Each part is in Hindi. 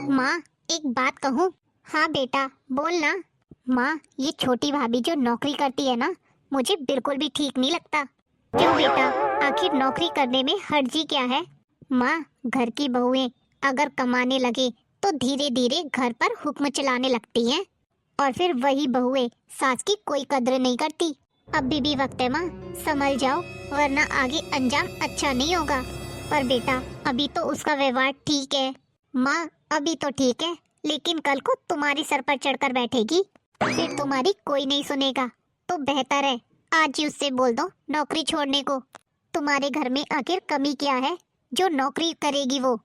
माँ, एक बात कहूँ? हाँ बेटा, बोल ना। माँ, ये छोटी भाभी जो नौकरी करती है ना, मुझे बिल्कुल भी ठीक नहीं लगता। क्यों बेटा, आखिर नौकरी करने में हर्जी क्या है? माँ, घर की बहुएं अगर कमाने लगे तो धीरे धीरे घर पर हुक्म चलाने लगती हैं, और फिर वही बहुएं सास की कोई कद्र नहीं करती। अभी भी वक्त है माँ, संभल जाओ, वरना आगे अंजाम अच्छा नहीं होगा। पर बेटा, अभी तो उसका व्यवहार ठीक है। माँ, अभी तो ठीक है, लेकिन कल को तुम्हारी सर पर चढ़कर बैठेगी, फिर तुम्हारी कोई नहीं सुनेगा। तो बेहतर है आज ही उससे बोल दो नौकरी छोड़ने को। तुम्हारे घर में आखिर कमी क्या है जो नौकरी करेगी वो?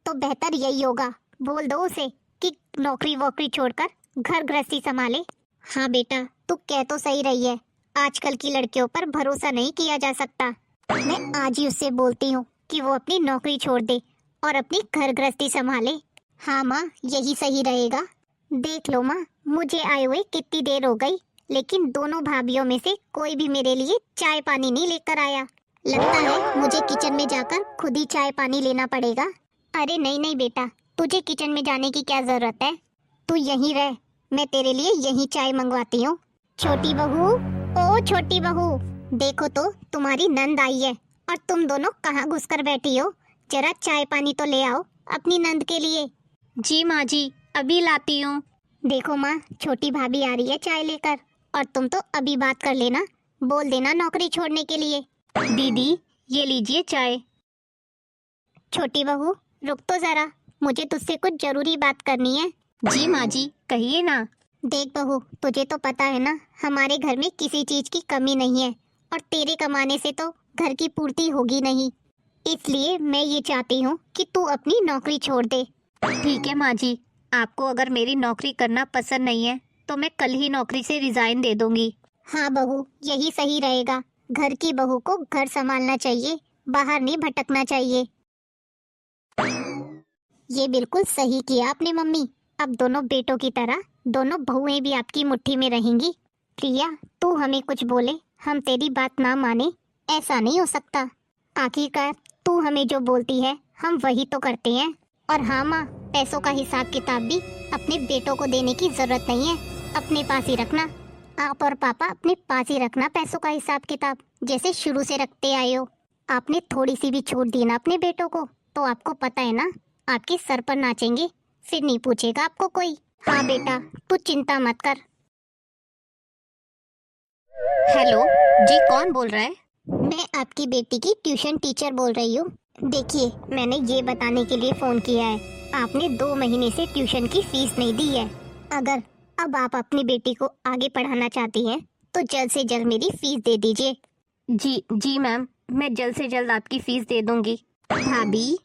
तो बेहतर यही होगा, बोल दो उसे कि नौकरी वोकरी छोड़कर घर गृहस्थी संभाले। हाँ बेटा, तू कह तो सही रही है, आजकल की लड़कियों पर भरोसा नहीं किया जा सकता। मैं आज ही उससे बोलती हूँ कि वो अपनी नौकरी छोड़ दे और अपनी घर गृहस्थी संभाले। हाँ माँ, यही सही रहेगा। देख लो माँ, मुझे आए हुए कितनी देर हो गई, लेकिन दोनों भाभीयों में से कोई भी मेरे लिए चाय पानी नहीं लेकर आया। लगता है मुझे किचन में जाकर खुद ही चाय पानी लेना पड़ेगा। अरे नहीं नहीं बेटा, तुझे किचन में जाने की क्या जरूरत है? तू यहीं रह, मैं तेरे लिए यहीं चाय मंगवाती हूँ। छोटी बहू, ओ छोटी बहू, देखो तो तुम्हारी नंद आई है, और तुम दोनों कहाँ घुसकर बैठी हो? जरा चाय पानी तो ले आओ अपनी नंद के लिए। जी माँ जी, अभी लाती हूँ। देखो माँ, छोटी भाभी आ रही है चाय लेकर, और तुम तो अभी बात कर लेना, बोल देना नौकरी छोड़ने के लिए। दीदी, ये लीजिए चाय। छोटी बहू, रुक तो जरा, मुझे तुझसे कुछ जरूरी बात करनी है। जी माँ जी, कहिए ना। देख बहू, तुझे तो पता है ना, हमारे घर में किसी चीज की कमी नहीं है, और तेरे कमाने से तो घर की पूर्ति होगी नहीं। इसलिए मैं ये चाहती हूँ कि तू अपनी नौकरी छोड़ दे। ठीक है माँ जी, आपको अगर मेरी नौकरी करना पसंद नहीं है तो मैं कल ही नौकरी से रिजाइन दे दूंगी। हाँ बहू, यही सही रहेगा। घर की बहू को घर संभालना चाहिए, बाहर नहीं भटकना चाहिए। ये बिल्कुल सही किया आपने मम्मी। अब दोनों बेटों की तरह दोनों बहुएं भी आपकी मुट्ठी में रहेंगी। प्रिया, तू हमें कुछ बोले, हम तेरी बात ना माने, ऐसा नहीं हो सकता। आखिरकार तू हमें जो बोलती है हम वही तो करते हैं। और हाँ माँ, पैसों का हिसाब किताब भी अपने बेटों को देने की जरूरत नहीं है, अपने पास ही रखना। आप और पापा अपने पास ही रखना पैसों का हिसाब किताब, जैसे शुरू से रखते आए हो। आपने थोड़ी सी भी छूट दी ना अपने बेटों को, तो आपको पता है ना, आपके सर पर नाचेंगे, फिर नहीं पूछेगा आपको कोई। हाँ बेटा, तू चिंता मत कर। हेलो जी, कौन बोल रहा है? मैं आपकी बेटी की ट्यूशन टीचर बोल रही हूँ। देखिए, मैंने ये बताने के लिए फोन किया है, आपने 2 महीने से ट्यूशन की फीस नहीं दी है। अगर अब आप अपनी बेटी को आगे पढ़ाना चाहती हैं, तो जल्द से जल्द मेरी फीस दे दीजिए। जी जी मैम, मैं जल्द से जल्द आपकी फीस दे दूंगी। भाभी,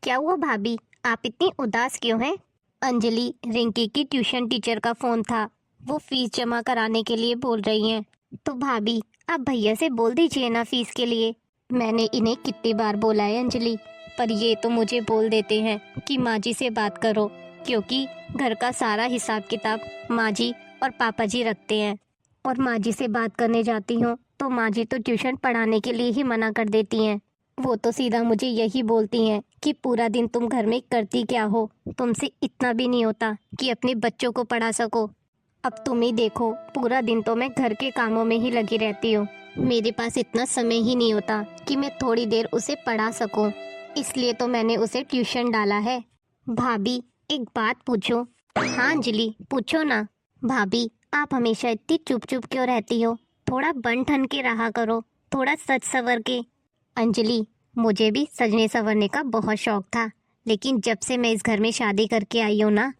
क्या हुआ भाभी, आप इतनी उदास क्यों हैं? अंजलि, रिंकी की ट्यूशन टीचर का फोन था, वो फीस जमा कराने के लिए बोल रही हैं। तो भाभी, आप भैया से बोल दीजिए ना फीस के लिए। मैंने इन्हें कितनी बार बोला है अंजलि, पर ये तो मुझे बोल देते हैं कि माँ जी से बात करो, क्योंकि घर का सारा हिसाब किताब माँ जी और पापा जी रखते हैं। और माँ जी से बात करने जाती हूँ तो माँ जी तो ट्यूशन पढ़ाने के लिए ही मना कर देती हैं। वो तो सीधा मुझे यही बोलती हैं कि पूरा दिन तुम घर में करती क्या हो, तुमसे इतना भी नहीं होता कि अपने बच्चों को पढ़ा सको। अब तुम ही देखो, पूरा दिन तो मैं घर के कामों में ही लगी रहती हूँ, मेरे पास इतना समय ही नहीं होता कि मैं थोड़ी देर उसे पढ़ा सकूं। इसलिए तो मैंने उसे ट्यूशन डाला है। भाभी, एक बात पूछूं? हाँ अंजलि, पूछो ना। भाभी, आप हमेशा इतनी चुप चुप क्यों रहती हो? थोड़ा बन ठन के रहा करो, थोड़ा सज सवर के। अंजलि, मुझे भी सजने संवरने का बहुत शौक था, लेकिन जब से मैं इस घर में शादी करके आई हूँ ना,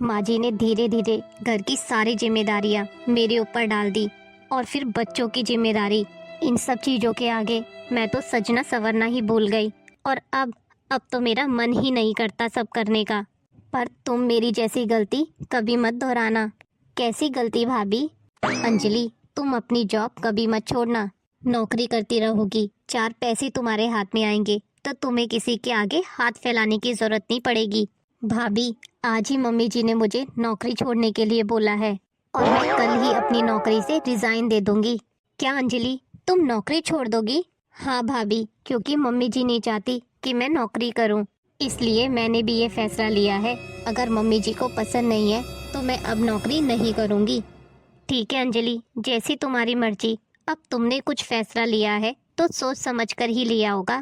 माँ जी ने धीरे धीरे घर की सारी जिम्मेदारियाँ मेरे ऊपर डाल दी, और फिर बच्चों की जिम्मेदारी। इन सब चीज़ों के आगे मैं तो सजना संवरना ही भूल गई, और अब तो मेरा मन ही नहीं करता सब करने का। पर तुम मेरी जैसी गलती कभी मत दोहराना। कैसी गलती भाभी? अंजलि, तुम अपनी जॉब कभी मत छोड़ना, नौकरी करती रहोगी, 4 पैसे तुम्हारे हाथ में आएंगे तो तुम्हें किसी के आगे हाथ फैलाने की जरूरत नहीं पड़ेगी। भाभी, आज ही मम्मी जी ने मुझे नौकरी छोड़ने के लिए बोला है, और मैं कल ही अपनी नौकरी से रिजाइन दे दूंगी। क्या अंजलि, तुम नौकरी छोड़ दोगी? हाँ भाभी, क्योंकि मम्मी जी नहीं चाहती कि मैं नौकरी करूं। इसलिए मैंने भी ये फैसला लिया है, अगर मम्मी जी को पसंद नहीं है तो मैं अब नौकरी नहीं करूँगी। ठीक है अंजलि, जैसी तुम्हारी मर्जी। अब तुमने कुछ फैसला लिया है तो सोच समझ कर ही लिया होगा।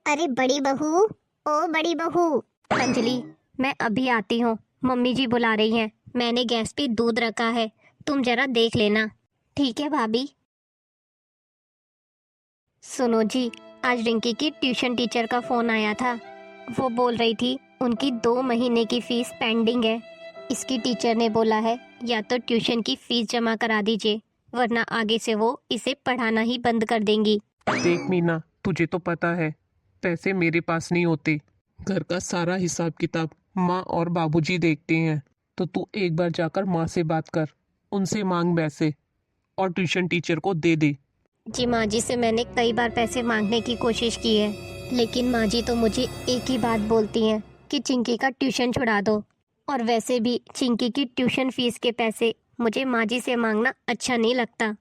अरे बड़ी बहू, ओ बड़ी बहू। अंजलि, मैं अभी आती हूँ, मम्मी जी बुला रही हैं। मैंने गैस पे दूध रखा है, तुम जरा देख लेना। ठीक है भाभी। सुनो जी, आज रिंकी की ट्यूशन टीचर का फोन आया था। वो बोल रही थी उनकी 2 महीने की फीस पेंडिंग है। इसकी टीचर ने बोला है या तो ट्यूशन की फीस जमा करा दीजिए, वरना आगे से वो इसे पढ़ाना ही बंद कर देंगी। देख मीना, तुझे तो पता है पैसे मेरे पास नहीं होते। घर का सारा हिसाब किताब माँ और बाबूजी देखते हैं। तो तू एक बार जाकर माँ से बात कर, उनसे मांग पैसे और ट्यूशन टीचर को दे दे। जी माँ जी से मैंने कई बार पैसे मांगने की कोशिश की है, लेकिन माँ जी तो मुझे एक ही बात बोलती हैं कि चिंकी का ट्यूशन छुड़ा दो। और वैसे भी चिंकी की ट्यूशन फीस के पैसे मुझे माँ जी से मांगना अच्छा नहीं लगता।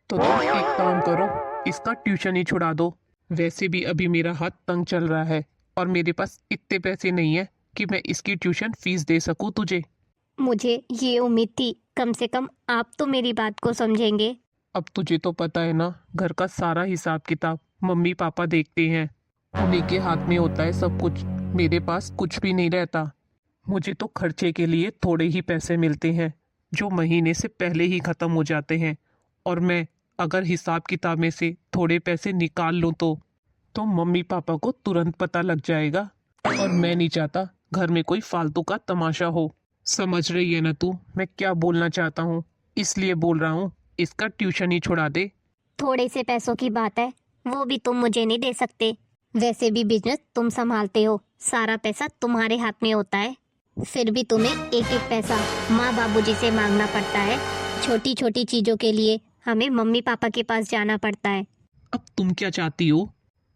तो तुम एक काम करो, इसका ट्यूशन ही छुड़ा दो। वैसे भी अभी मेरा हाथ तंग चल रहा है और मेरे पास इतने पैसे नहीं है कि मैं इसकी ट्यूशन फीस दे सकूं तुझे। मुझे ये उम्मीद थी, कम से कम आप तो मेरी बात को समझेंगे। अब तुझे तो पता है ना, घर का सारा हिसाब किताब मम्मी पापा देखते हैं। उन्हीं के हाथ में होता है सब कुछ, मेरे पास कुछ भी नहीं रहता। मुझे तो खर्चे के लिए थोड़े ही पैसे मिलते हैं जो महीने से पहले ही ख़त्म हो जाते हैं। और मैं अगर हिसाब किताब में से थोड़े पैसे निकाल लूँ तो मम्मी पापा को तुरंत पता लग जाएगा। और मैं नहीं चाहता घर में कोई फालतू का तमाशा हो। समझ रही है ना तू मैं क्या बोलना चाहता हूँ? इसलिए बोल रहा हूँ, इसका ट्यूशन ही छुड़ा दे। थोड़े से पैसों की बात है, वो भी तुम मुझे नहीं दे सकते। वैसे भी बिजनेस तुम संभालते हो, सारा पैसा तुम्हारे हाथ में होता है। फिर भी तुम्हें एक एक पैसा माँ बाबूजी से मांगना पड़ता है। छोटी छोटी चीजों के लिए हमें मम्मी पापा के पास जाना पड़ता है। अब तुम क्या चाहती हो?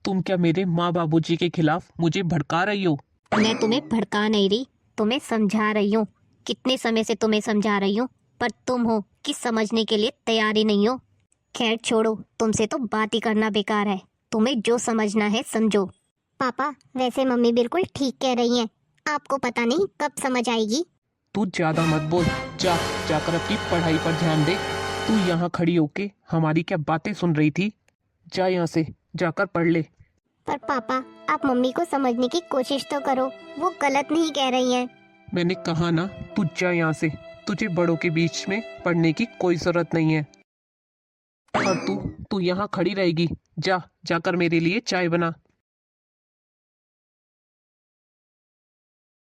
तुम क्या मेरे माँ बाबूजी के खिलाफ मुझे भड़का रही हो? मैं तुम्हें भड़का नहीं रही, तुम्हें समझा रही हूँ। कितने समय से तुम्हें समझा रही हूँ, पर तुम हो कि समझने के लिए तैयार ही नहीं हो। खैर छोड़ो, तुमसे तो बात ही करना बेकार है। तुम्हें जो समझना है समझो। पापा, वैसे मम्मी बिल्कुल ठीक कह रही हैं। आपको पता नहीं कब समझ आएगी। तू ज्यादा मत बोल, जाकर अपनी पढ़ाई पर ध्यान दे। तू यहाँ खड़ी होके हमारी क्या बातें सुन रही थी? जा यहाँ से, जाकर पढ़ ले। पर पापा, आप मम्मी को समझने की कोशिश तो करो, वो गलत नहीं कह रही हैं। मैंने कहा ना, तू जा यहाँ से। तुझे बड़ों के बीच में पढ़ने की कोई जरूरत नहीं है। और तू यहाँ खड़ी रहेगी? जाकर मेरे लिए चाय बना।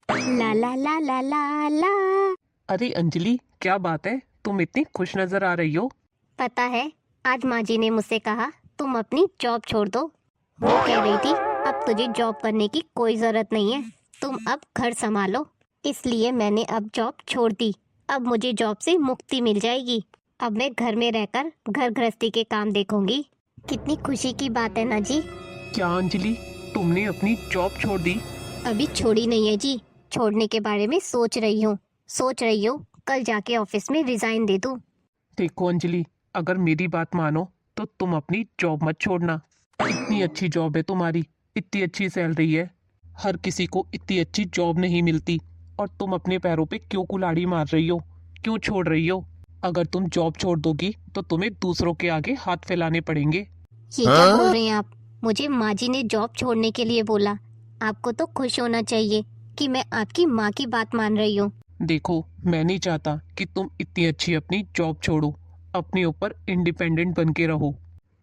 ला ला ला ला ला ला। अरे अंजलि, क्या बात है, तुम इतनी खुश नजर आ रही हो? पता है, आज माँ जी ने मुझसे कहा तुम अपनी जॉब छोड़ दो। वो कह रही थी अब तुझे जॉब करने की कोई जरूरत नहीं है, तुम अब घर संभालो। इसलिए मैंने अब जॉब छोड़ दी। अब मुझे जॉब से मुक्ति मिल जाएगी। अब मैं घर में रहकर घर गृहस्थी के काम देखूंगी। कितनी खुशी की बात है ना जी। क्या अंजलि, तुमने अपनी जॉब छोड़ दी? अभी छोड़ी नहीं है जी, छोड़ने के बारे में सोच रही हूँ कल जाके ऑफिस में रिजाइन दे दूँ। देखो अंजलि, अगर मेरी बात मानो तो तुम अपनी जॉब मत छोड़ना। इतनी अच्छी जॉब है तुम्हारी, इतनी अच्छी सैलरी है, हर किसी को इतनी अच्छी जॉब नहीं मिलती। और तुम अपने पैरों पे क्यों कुल्हाड़ी मार रही हो, क्यों छोड़ रही हो? अगर तुम जॉब छोड़ दोगी तो तुम्हें दूसरों के आगे हाथ फैलाने पड़ेंगे। ये क्या बोल रहे हैं आप? मुझे माँ जी ने जॉब छोड़ने के लिए बोला। आपको तो खुश होना चाहिए कि मैं आपकी माँ की बात मान रही हूँ। देखो, मैं नहीं चाहता कि तुम इतनी अच्छी अपनी जॉब छोड़ो। अपने ऊपर इंडिपेंडेंट बन के रहो,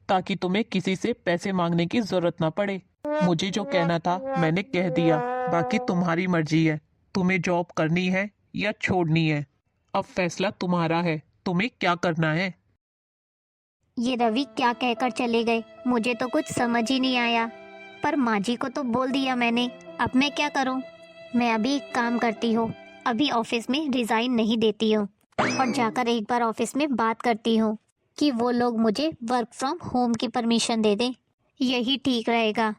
ताकि तुम्हें किसी से पैसे मांगने की जरूरत ना पड़े। मुझे जो कहना था मैंने कह दिया, बाकी तुम्हारी मर्जी है, तुम्हें जॉब करनी है या छोड़नी है। अब फैसला तुम्हारा है, तुम्हें क्या करना है। ये रवि क्या कहकर चले गए, मुझे तो कुछ समझ ही नहीं आया। पर माँ जी को तो बोल दिया मैंने, अब मैं क्या करूँ? मैं अभी एक काम करती हूँ, अभी ऑफिस में रिजाइन नहीं देती हूँ और जाकर एक बार ऑफिस में बात करती हूँ कि वो लोग मुझे वर्क फ्रॉम होम की परमिशन दे दें। यही ठीक रहेगा।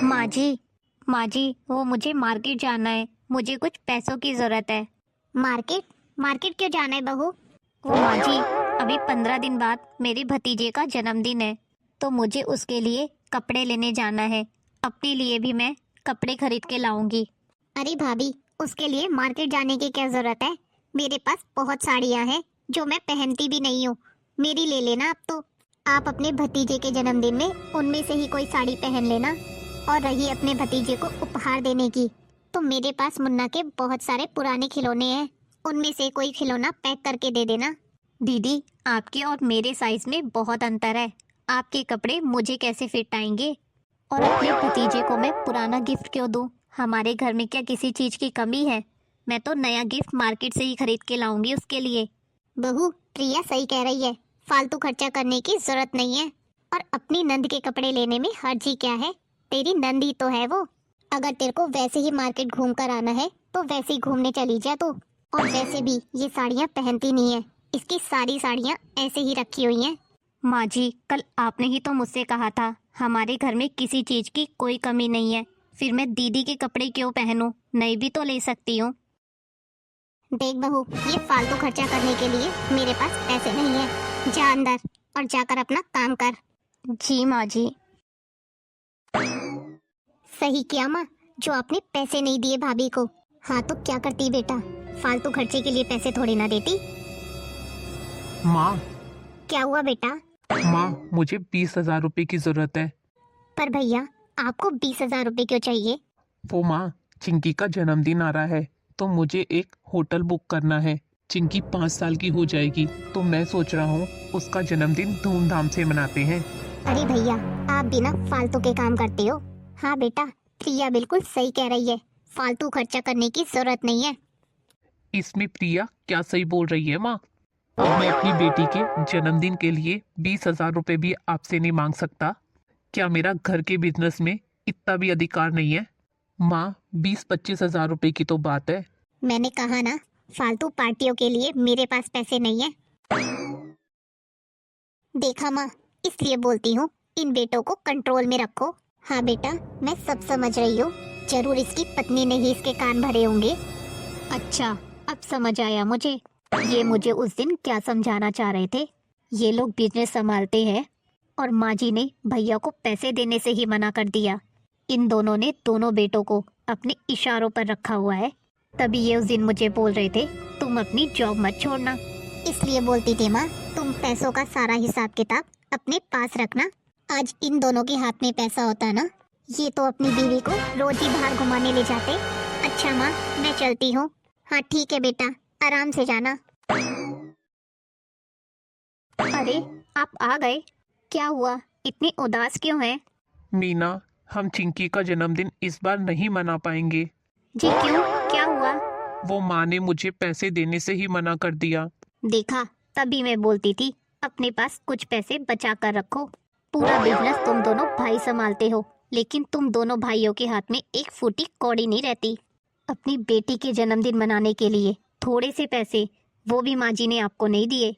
माँ जी, वो मुझे मार्केट जाना है, मुझे कुछ पैसों की जरूरत है। मार्केट क्यों जाना है बहू? वो माँ जी, अभी 15 दिन बाद मेरे भतीजे का जन्मदिन है, तो मुझे उसके लिए कपड़े लेने जाना है। अपने लिए भी मैं कपड़े खरीद के लाऊंगी। अरे भाभी, उसके लिए मार्केट जाने की क्या जरूरत है? मेरे पास बहुत साड़ियां हैं जो मैं पहनती भी नहीं हूँ। मेरी ले लेना आप तो। आप अपने भतीजे के जन्मदिन में उनमें से ही कोई साड़ी पहन लेना। और रही अपने भतीजे को उपहार देने की, तो मेरे पास मुन्ना के बहुत सारे पुराने खिलौने हैं, उनमें से कोई खिलौना पैक करके दे देना। दीदी, आपके और मेरे साइज में बहुत अंतर है। आपके कपड़े मुझे कैसे फिट आएंगे? और अपने भतीजे को मैं पुराना गिफ्ट क्यों दूं? हमारे घर में क्या किसी चीज की कमी है? मैं तो नया गिफ्ट मार्केट से ही खरीद के लाऊंगी उसके लिए। बहू, प्रिया सही कह रही है, फालतू खर्चा करने की जरूरत नहीं है। और अपनी नंद के कपड़े लेने में हर्जी क्या है? तेरी नंद ही तो है वो। अगर तेरे को वैसे ही मार्केट घूम कर आना है तो वैसे ही घूमने चली जा तू। और वैसे भी ये साड़ियाँ पहनती नहीं है, इसकी सारी साड़ियाँ ऐसे ही रखी हुई हैं। माँ जी, कल आपने ही तो मुझसे कहा था हमारे घर में किसी चीज की कोई कमी नहीं है। फिर मैं दीदी के कपड़े क्यों पहनूं? नई भी तो ले सकती हूँ। देख बहू, ये फालतू खर्चा करने के लिए मेरे पास पैसे नहीं है। जा अंदर और जाकर अपना काम कर। जी माँ जी। सही किया माँ, जो आपने पैसे नहीं दिए भाभी को। हाँ तो क्या करती बेटा, फालतू खर्चे के लिए पैसे थोड़ी ना देती। माँ, क्या हुआ बेटा? माँ मुझे 20,000 रुपए की जरूरत है। पर भैया, आपको 20,000 रुपए क्यों चाहिए? वो माँ, चिंकी का जन्मदिन आ रहा है तो मुझे एक होटल बुक करना है। चिंकी 5 साल की हो जाएगी तो मैं सोच रहा हूँ उसका जन्मदिन धूमधाम से मनाते हैं। अरे भैया, आप भी ना फालतू के काम करते हो। हाँ बेटा, प्रिया बिल्कुल सही कह रही है, फालतू खर्चा करने की जरूरत नहीं है। इसमें प्रिया क्या सही बोल रही है माँ? अब मैं अपनी बेटी के जन्मदिन के लिए 20,000 रुपए भी आपसे नहीं मांग सकता? क्या मेरा घर के बिजनेस में इतना भी अधिकार नहीं है? माँ, 20-25 हजार रुपए की तो बात है। मैंने कहा ना, फालतू पार्टियों के लिए मेरे पास पैसे नहीं है। देखा माँ, इसलिए बोलती हूँ इन बेटों को कंट्रोल में रखो। हाँ बेटा, मैं सब समझ रही हूँ, जरूर इसकी पत्नी ने ही इसके कान भरे होंगे। अच्छा, अब समझ आया मुझे। ये मुझे उस दिन क्या समझाना चाह रहे थे। ये लोग बिजनेस संभालते हैं और माँ जी ने भैया को पैसे देने से ही मना कर दिया। इन दोनों ने दोनों बेटों को अपने इशारों पर रखा हुआ है। तभी ये उस दिन मुझे बोल रहे थे तुम अपनी जॉब मत छोड़ना। इसलिए बोलती थी माँ, तुम पैसों का सारा हिसाब किताब अपने पास रखना। आज इन दोनों के हाथ में पैसा होता ना, ये तो अपनी बीवी को रोज ही बाहर घुमाने ले जाते। अच्छा माँ, मैं चलती हूँ। हाँ ठीक है बेटा, आराम से जाना। अरे, आप आ गए? क्या हुआ, इतनी उदास क्यों हैं? मीना, हम चिंकी का जन्मदिन इस बार नहीं मना पाएंगे। जी क्यों, क्या हुआ? वो माँ ने मुझे पैसे देने से ही मना कर दिया। देखा, तभी मैं बोलती थी अपने पास कुछ पैसे बचा कर रखो। पूरा बिजनेस तुम दोनों भाई संभालते हो, लेकिन तुम दोनों भाइयों के हाथ में एक फूटी कौड़ी नहीं रहती। अपनी बेटी के जन्मदिन मनाने के लिए थोड़े से पैसे, वो भी माँ जी ने आपको नहीं दिए।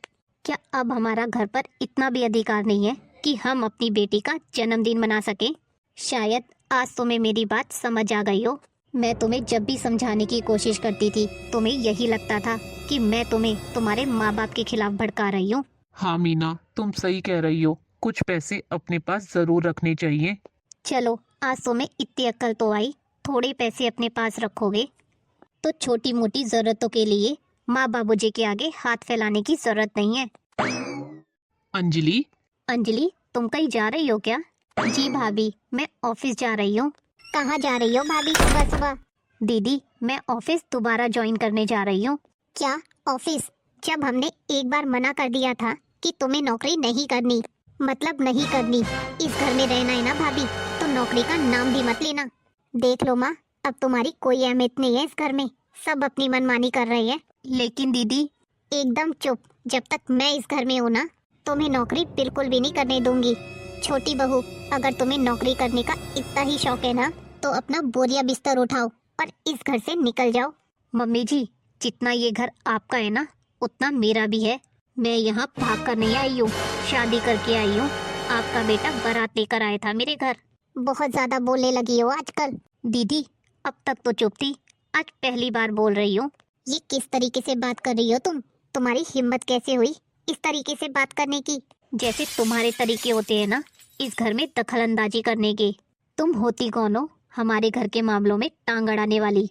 क्या अब हमारा घर पर इतना भी अधिकार नहीं है कि हम अपनी बेटी का जन्मदिन मना सकें? शायद आज तुम्हें मेरी बात समझ आ गई हो। मैं तुम्हें जब भी समझाने की कोशिश करती थी, तुम्हें यही लगता था कि मैं तुम्हें तुम्हारे माँ बाप के खिलाफ भड़का रही हूँ। हाँ मीना, तुम सही कह रही हो, कुछ पैसे अपने पास जरूर रखने चाहिए। चलो, आज तुम्हें इतनी अक्ल तो आई, थोड़े पैसे अपने पास रखोगे तो छोटी मोटी जरूरतों के लिए माँ बाबूजी के आगे हाथ फैलाने की जरूरत नहीं है। अंजलि, अंजलि, तुम कहीं जा रही हो क्या? जी भाभी, मैं ऑफिस जा रही हूँ। कहाँ जा रही हो भाभी सुबह सुबह? दीदी, मैं ऑफिस दोबारा ज्वाइन करने जा रही हूँ। क्या ऑफिस? जब हमने एक बार मना कर दिया था कि तुम्हें नौकरी नहीं करनी, मतलब नहीं करनी, इस घर में रहना है ना भाभी, तो नौकरी का नाम भी मत लेना। देख लो माँ, अब तुम्हारी कोई अहमियत नहीं है इस घर में, सब अपनी मनमानी कर रहे हैं। लेकिन दीदी, एकदम चुप, जब तक मैं इस घर में हूँ ना, तुम्हें नौकरी बिल्कुल भी नहीं करने दूंगी। छोटी बहू, अगर तुम्हें नौकरी करने का इतना ही शौक है ना, तो अपना बोरिया बिस्तर उठाओ और इस घर से निकल जाओ। मम्मी जी, जितना ये घर आपका है ना, उतना मेरा भी है। मैं यहाँ भाग कर नहीं आई हूँ, शादी करके आई हूँ। आपका बेटा बारात लेकर आया था मेरे घर। बहुत ज्यादा बोलने लगी हो आजकल। दीदी, अब तक तो चुप थी, आज पहली बार बोल रही हूँ। ये किस तरीके से बात कर रही हो तुम? तुम्हारी हिम्मत कैसे हुई इस तरीके से बात करने की? जैसे तुम्हारे तरीके होते हैं ना इस घर में दखल अंदाजी करने के। तुम होती कौन हो हमारे घर के मामलों में टांग अड़ाने वाली।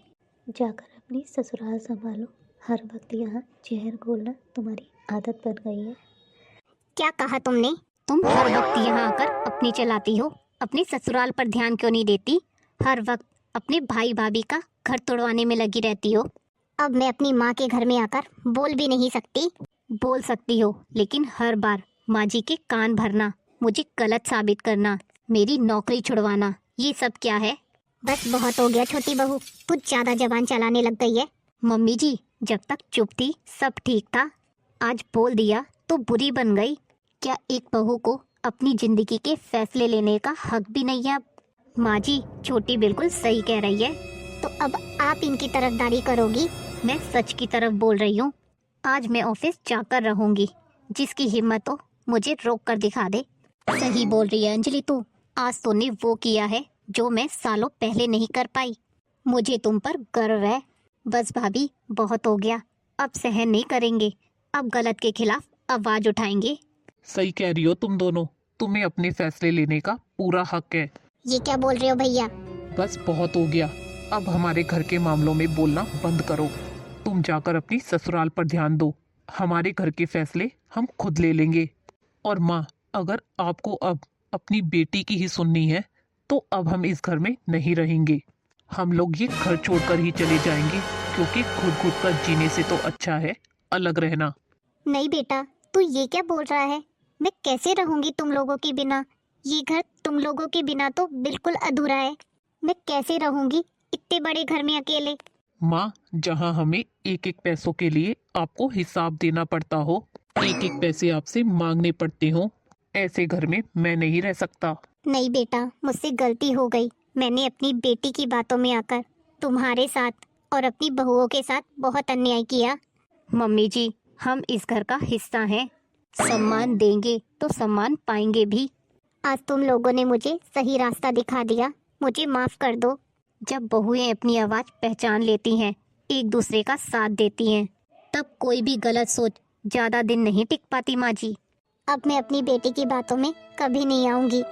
जाकर अपनी ससुराल संभालो। हर वक्त यहाँ जहर घोलना तुम्हारी आदत बन गई है। क्या कहा तुमने? तुम हर वक्त यहाँ आकर अपनी चलाती हो, अपने ससुराल पर ध्यान क्यों नहीं देती? हर वक्त अपने भाई भाभी का घर तोड़वाने में लगी रहती हो। अब मैं अपनी माँ के घर में आकर बोल भी नहीं सकती। बोल सकती हो, लेकिन हर बार माँ जी के कान भरना, मुझे गलत साबित करना, मेरी नौकरी छुड़वाना, ये सब क्या है? बस बहुत हो गया छोटी बहू, कुछ ज्यादा जबान चलाने लग गई है। मम्मी जी, जब तक चुप थी सब ठीक था, आज बोल दिया तो बुरी बन गई। क्या एक बहू को अपनी जिंदगी के फैसले लेने का हक भी नहीं है? अब माँ जी, छोटी बिल्कुल सही कह रही है। तो अब आप इनकी तरफदारी करोगी? मैं सच की तरफ बोल रही हूँ। आज मैं ऑफिस जाकर रहूंगी। जिसकी हिम्मत हो मुझे रोक कर दिखा दे। सही बोल रही है अंजलि तू। आज तूने वो किया है जो मैं सालों पहले नहीं कर पाई। मुझे तुम पर गर्व है। बस भाभी, बहुत हो गया, अब सहन नहीं करेंगे। अब गलत के खिलाफ आवाज उठाएंगे। सही कह रही हो तुम दोनों, तुम्हें अपने फैसले लेने का पूरा हक है। ये क्या बोल रहे हो भैया? बस बहुत हो गया, अब हमारे घर के मामलों में बोलना बंद करो। तुम जाकर अपनी ससुराल पर ध्यान दो, हमारे घर के फैसले हम खुद ले लेंगे। और माँ, अगर आपको अब अपनी बेटी की ही सुननी है तो अब हम इस घर में नहीं रहेंगे। हम लोग ये घर छोड़कर ही चले जाएंगे, क्योंकि खुद खुद कर जीने से तो अच्छा है अलग रहना। नहीं बेटा, तू ये क्या बोल रहा है? मैं कैसे रहूंगी तुम लोगों के बिना? ये घर तुम लोगों के बिना तो बिल्कुल अधूरा है। मैं कैसे रहूंगी इतने बड़े घर में अकेले? माँ, जहाँ हमें एक एक पैसों के लिए आपको हिसाब देना पड़ता हो, एक एक पैसे आपसे मांगने पड़ते हो, ऐसे घर में मैं नहीं रह सकता। नहीं बेटा, मुझसे गलती हो गई। मैंने अपनी बेटी की बातों में आकर तुम्हारे साथ और अपनी बहुओं के साथ बहुत अन्याय किया। मम्मी जी, हम इस घर का हिस्सा हैं। सम्मान देंगे तो सम्मान पाएंगे भी। आज तुम लोगों ने मुझे सही रास्ता दिखा दिया, मुझे माफ कर दो। जब बहुएं अपनी आवाज पहचान लेती हैं, एक दूसरे का साथ देती हैं, तब कोई भी गलत सोच ज्यादा दिन नहीं टिक पाती माँ जी। अब मैं अपनी बेटी की बातों में कभी नहीं आऊंगी।